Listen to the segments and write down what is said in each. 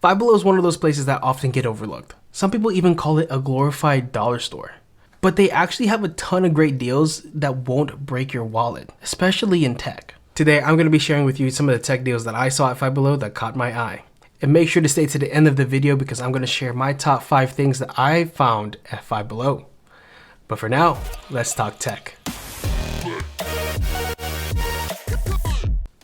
Five Below is one of those places that often get overlooked. Some people even call it a glorified dollar store. But they actually have a ton of great deals that won't break your wallet, especially in tech. Today, I'm going to be sharing with you some of the tech deals that I saw at Five Below that caught my eye. And make sure to stay to the end of the video because I'm going to share my top 5 things that I found at Five Below. But for now, let's talk tech.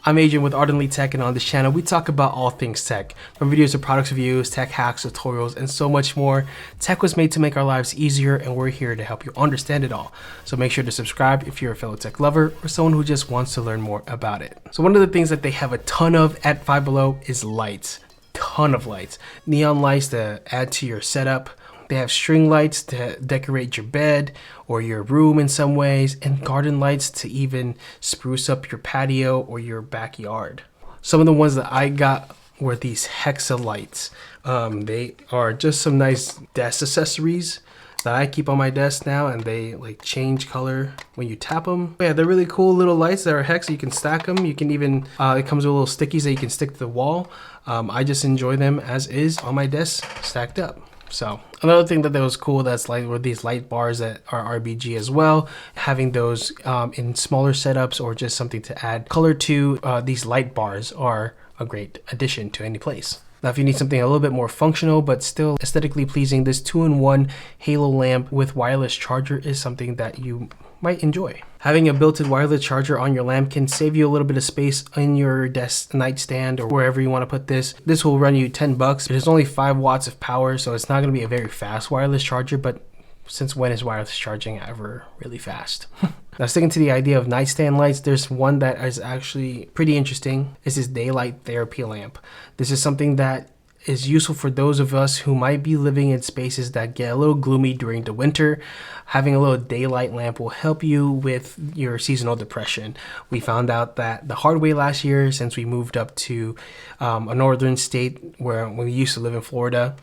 I'm Adrian with Ardently Tech, and on this channel we talk about all things tech, from videos to products reviews, tech hacks, tutorials, and so much more. Tech was made to make our lives easier, and we're here to help you understand it all. So make sure to subscribe if you're a fellow tech lover or someone who just wants to learn more about it. So one of the things that they have a ton of at Five Below is lights. Ton of lights. Neon lights to add to your setup. They have string lights to decorate your bed or your room in some ways, and garden lights to even spruce up your patio or your backyard. Some of the ones that I got were these hexa lights. They are just some nice desk accessories that I keep on my desk now, and they like change color when you tap them. Yeah, they're really cool little lights that are hex. You can stack them. You can even, it comes with little stickies that you can stick to the wall. I just enjoy them as is on my desk stacked up. So another thing that was cool that's like were these light bars that are RGB as well. Having those in smaller setups or just something to add color to, these light bars are a great addition to any place. Now if you need something a little bit more functional but still aesthetically pleasing, this 2-in-1 halo lamp with wireless charger is something that you might enjoy. Having a built-in wireless charger on your lamp can save you a little bit of space in your desk nightstand or wherever you want to put this. This will run you $10. It is only 5 watts of power, so it's not going to be a very fast wireless charger, but since when is wireless charging ever really fast? Now sticking to the idea of nightstand lights, there's one that is actually pretty interesting. It's this daylight therapy lamp. This is something that is useful for those of us who might be living in spaces that get a little gloomy during the winter. Having a little daylight lamp will help you with your seasonal depression. We found out that the hard way last year since we moved up to a northern state where we used to live in Florida.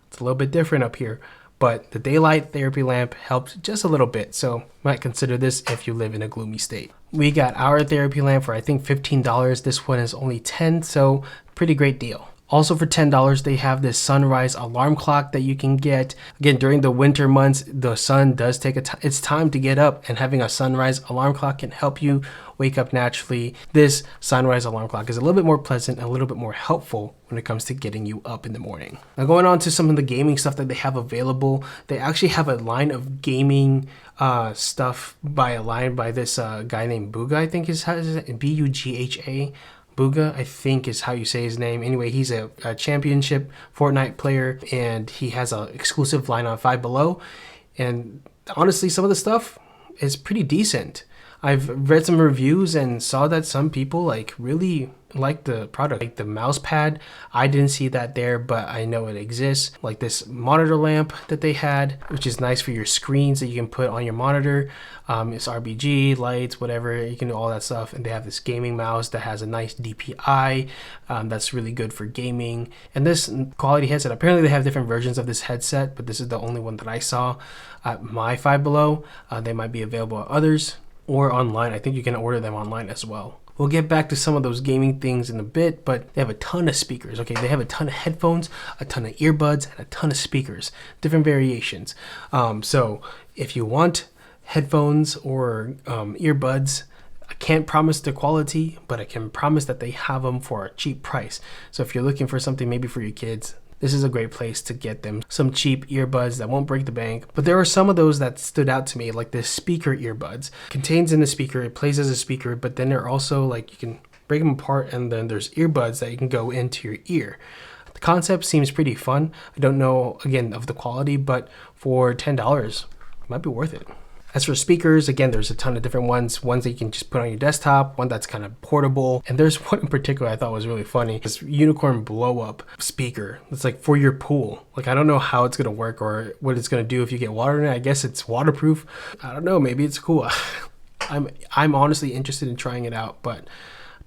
It's a little bit different up here, but the daylight therapy lamp helped just a little bit, so might consider this if you live in a gloomy state. We got our therapy lamp for I think $15. This one is only $10, so pretty great deal. Also for $10, they have this sunrise alarm clock that you can get. Again, during the winter months, the sun does take it's time to get up, and having a sunrise alarm clock can help you wake up naturally. This sunrise alarm clock is a little bit more pleasant and a little bit more helpful when it comes to getting you up in the morning. Now going on to some of the gaming stuff that they have available, they actually have a line of gaming stuff by this guy named Bugha, I think is B-U-G-H-A. Bugha, I think is how you say his name. Anyway, he's a championship Fortnite player, and he has an exclusive line on Five Below. And honestly, some of the stuff is pretty decent. I've read some reviews and saw that some people like really like the product. Like the mouse pad, I didn't see that there, but I know it exists. Like this monitor lamp that they had, which is nice for your screens that you can put on your monitor. It's RGB, lights, whatever, you can do all that stuff. And they have this gaming mouse that has a nice DPI that's really good for gaming. And this quality headset, apparently they have different versions of this headset, but this is the only one that I saw at my Five Below. They might be available at others or online. I think you can order them online as well. We'll get back to some of those gaming things in a bit, but they have a ton of speakers, okay? They have a ton of headphones, a ton of earbuds, and a ton of speakers, different variations. So if you want headphones or earbuds, I can't promise the quality, but I can promise that they have them for a cheap price. So if you're looking for something maybe for your kids, this is a great place to get them some cheap earbuds that won't break the bank. But there are some of those that stood out to me, like the speaker earbuds. Contains in the speaker, it plays as a speaker, but then they're also like you can break them apart, and then there's earbuds that you can go into your ear. The concept seems pretty fun. I don't know, again, of the quality, but for $10, it might be worth it. As for speakers, again, there's a ton of different ones that you can just put on your desktop, one that's kind of portable. And there's one in particular I thought was really funny. This unicorn blow up speaker. It's like for your pool. Like, I don't know how it's going to work or what it's going to do if you get water in it. I guess it's waterproof. I don't know. Maybe it's cool. I'm honestly interested in trying it out, but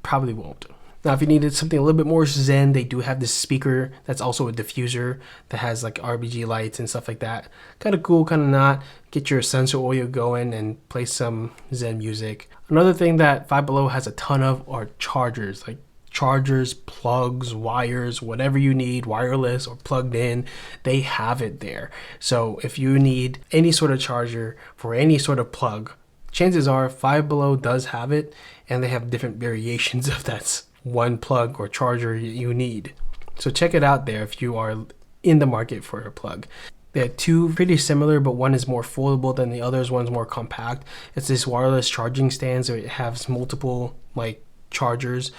probably won't. Now, if you needed something a little bit more zen, they do have this speaker that's also a diffuser that has like RGB lights and stuff like that. Kind of cool, kind of not. Get your essential oil going and play some zen music. Another thing that Five Below has a ton of are chargers, like chargers, plugs, wires, whatever you need, wireless or plugged in, they have it there. So if you need any sort of charger for any sort of plug, chances are Five Below does have it, and they have different variations of that one plug or charger you need. So check it out there if you are in the market for a plug. They have two pretty similar, but one is more foldable than the others. One's more compact. It's this wireless charging stand, so it has multiple like chargers.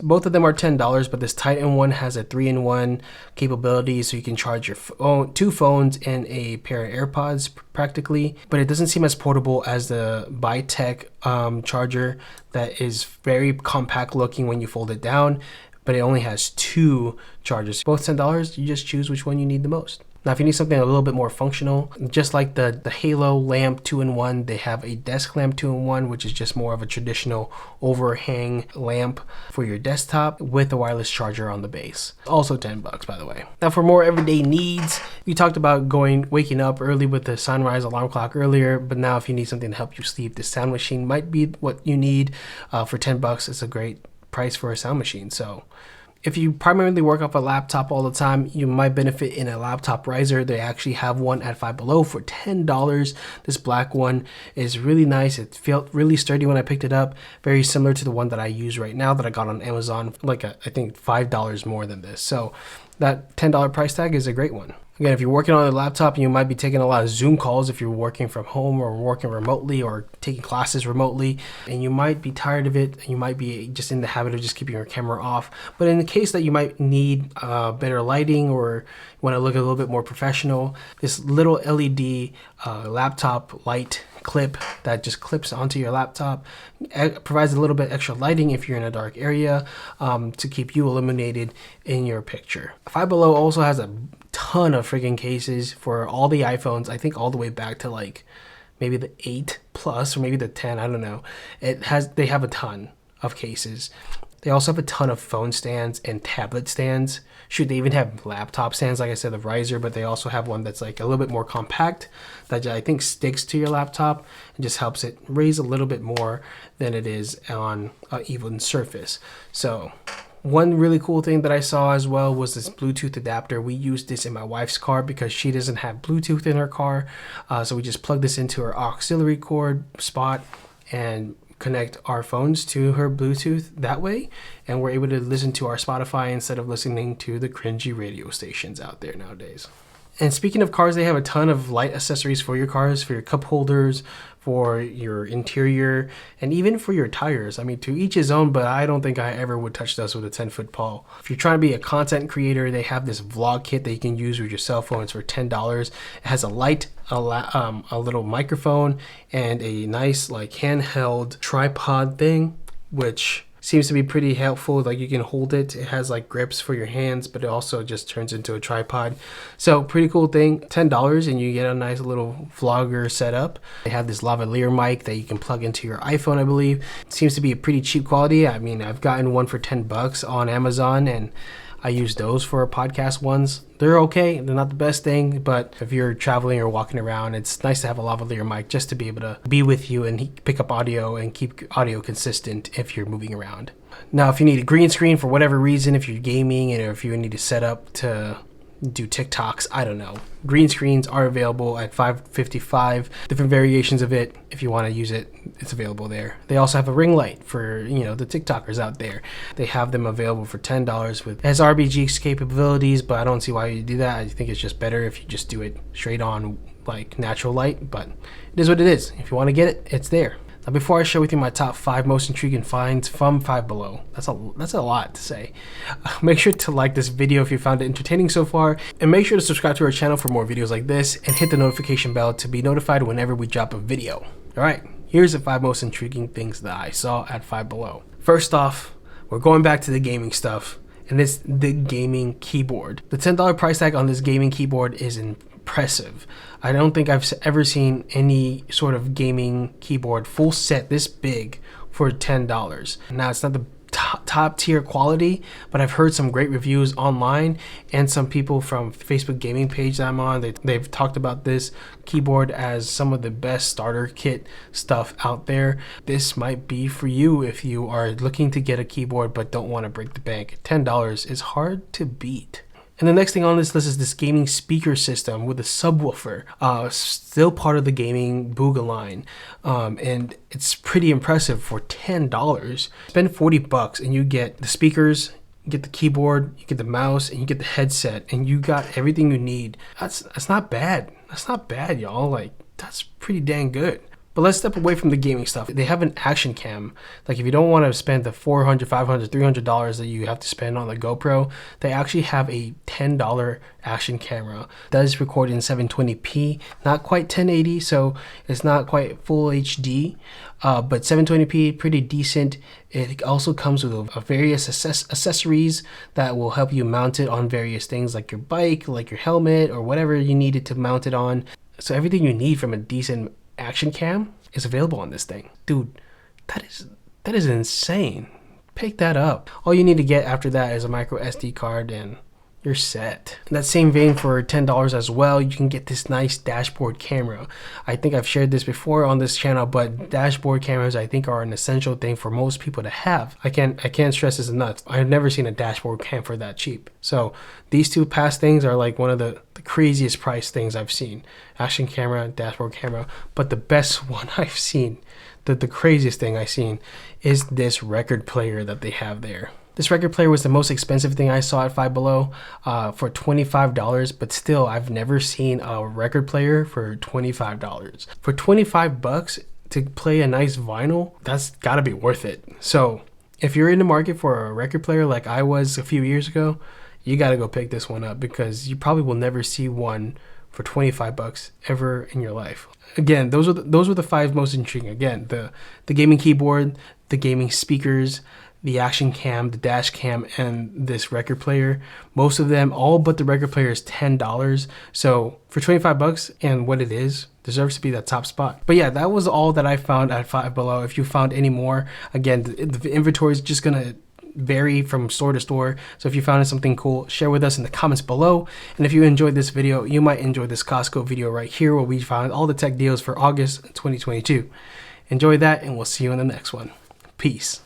Both of them are $10, but this Titan one has a 3-in-1 capability, so you can charge your phone, 2 phones and a pair of AirPods practically. But it doesn't seem as portable as the Tech charger that is very compact looking when you fold it down, but it only has 2 chargers. Both $10. You just choose which one you need the most. Now, if you need something a little bit more functional, just like the Halo lamp 2-in-1, they have a desk lamp 2-in-1, which is just more of a traditional overhang lamp for your desktop with a wireless charger on the base. Also $10, by the way. Now, for more everyday needs, you talked about waking up early with the sunrise alarm clock earlier, but now if you need something to help you sleep, the sound machine might be what you need. For $10, it's a great price for a sound machine. So if you primarily work off a laptop all the time, you might benefit in a laptop riser. They actually have one at Five Below for $10. This black one is really nice. It felt really sturdy when I picked it up. Very similar to the one that I use right now that I got on Amazon, like I think $5 more than this. So that $10 price tag is a great one. Again, if you're working on a laptop, you might be taking a lot of Zoom calls if you're working from home or working remotely or taking classes remotely, and you might be tired of it, and you might be just in the habit of just keeping your camera off. But in the case that you might need better lighting or want to look a little bit more professional, this little LED laptop light clip that just clips onto your laptop provides a little bit extra lighting if you're in a dark area to keep you illuminated in your picture. Five Below also has a ton of freaking cases for all the iPhones. I think all the way back to like maybe the 8 Plus or maybe the 10, I don't know. They have a ton of cases. They also have a ton of phone stands and tablet stands. Shoot, they even have laptop stands, like I said, the riser, but they also have one that's like a little bit more compact that I think sticks to your laptop and just helps it raise a little bit more than it is on an even surface. So one really cool thing that I saw as well was this Bluetooth adapter. We used this in my wife's car because she doesn't have Bluetooth in her car. So we just plug this into her auxiliary cord spot and connect our phones to her Bluetooth that way, and we're able to listen to our Spotify instead of listening to the cringy radio stations out there nowadays. And speaking of cars, they have a ton of light accessories for your cars, for your cup holders, for your interior, and even for your tires. I mean, to each his own, but I don't think I ever would touch this with a 10-foot pole. If you're trying to be a content creator, they have this vlog kit that you can use with your cell phone. It's for $10. It has a light, a little microphone, and a nice like handheld tripod thing, which seems to be pretty helpful. Like you can hold it. It has like grips for your hands, but it also just turns into a tripod. So pretty cool thing. $10 and you get a nice little vlogger setup. They have this lavalier mic that you can plug into your iPhone, I believe. It seems to be a pretty cheap quality. I mean, I've gotten one for $10 on Amazon, and I use those for podcast ones. They're okay. They're not the best thing, but if you're traveling or walking around, it's nice to have a lavalier mic just to be able to be with you and pick up audio and keep audio consistent if you're moving around. Now, if you need a green screen for whatever reason, if you're gaming and if you need to set up to do TikToks, I don't know. Green screens are available at $5.55. Different variations of it. If you want to use it, it's available there. They also have a ring light for, the TikTokers out there. They have them available for $10 with sRGB capabilities, but I don't see why you do that. I think it's just better if you just do it straight on like natural light, but it is what it is. If you want to get it, it's there. Now, before I share with you my top 5 most intriguing finds from Five Below, that's a lot to say. Make sure to like this video if you found it entertaining so far, and make sure to subscribe to our channel for more videos like this, and hit the notification bell to be notified whenever we drop a video. All right, here's the 5 most intriguing things that I saw at Five Below. First off, we're going back to the gaming stuff, and it's the gaming keyboard. The $10 price tag on this gaming keyboard is impressive. I don't think I've ever seen any sort of gaming keyboard full set this big for $10. Now, it's not the top tier quality, but I've heard some great reviews online, and some people from Facebook gaming page that I'm on, they've talked about this keyboard as some of the best starter kit stuff out there. This might be for you if you are looking to get a keyboard but don't want to break the bank. $10 is hard to beat. And the next thing on this list is this gaming speaker system with a subwoofer, still part of the gaming Booga line, and it's pretty impressive for $10. Spend $40 and you get the speakers, you get the keyboard, you get the mouse, and you get the headset, and you got everything you need. That's not bad. That's not bad, y'all. Like, that's pretty dang good. But let's step away from the gaming stuff. They have an action cam. Like, if you don't want to spend the $400, $500, $300 that you have to spend on the GoPro, they actually have a $10 action camera. It does record in 720p, not quite 1080, so it's not quite full HD, but 720p, pretty decent. It also comes with various accessories that will help you mount it on various things like your bike, like your helmet, or whatever you need it to mount it on. So everything you need from a decent action cam is available on this thing. Dude, that is insane. Pick that up. All you need to get after that is a micro SD card and you're set. In that same vein, for $10 as well, you can get this nice dashboard camera. I think I've shared this before on this channel, but dashboard cameras I think are an essential thing for most people to have. I can't stress this enough. I've never seen a dashboard cam for that cheap. So these two past things are like one of the craziest price things I've seen. Action camera, dashboard camera. But the best one I've seen, the craziest thing I've seen, is this record player that they have there. This record player was the most expensive thing I saw at Five Below for $25, but still, I've never seen a record player for $25. For $25 to play a nice vinyl, that's gotta be worth it. So if you're in the market for a record player like I was a few years ago, you gotta go pick this one up, because you probably will never see one for $25 ever in your life. Again, those were the five most intriguing. Again, the gaming keyboard, the gaming speakers, the action cam, the dash cam, and this record player. Most of them, all but the record player, is $10. So for $25 and what it is, deserves to be that top spot. But yeah, that was all that I found at Five Below. If you found any more, again, the inventory is just gonna vary from store to store. So if you found something cool, share with us in the comments below. And if you enjoyed this video, you might enjoy this Costco video right here, where we found all the tech deals for August 2022. Enjoy that, and we'll see you in the next one. Peace.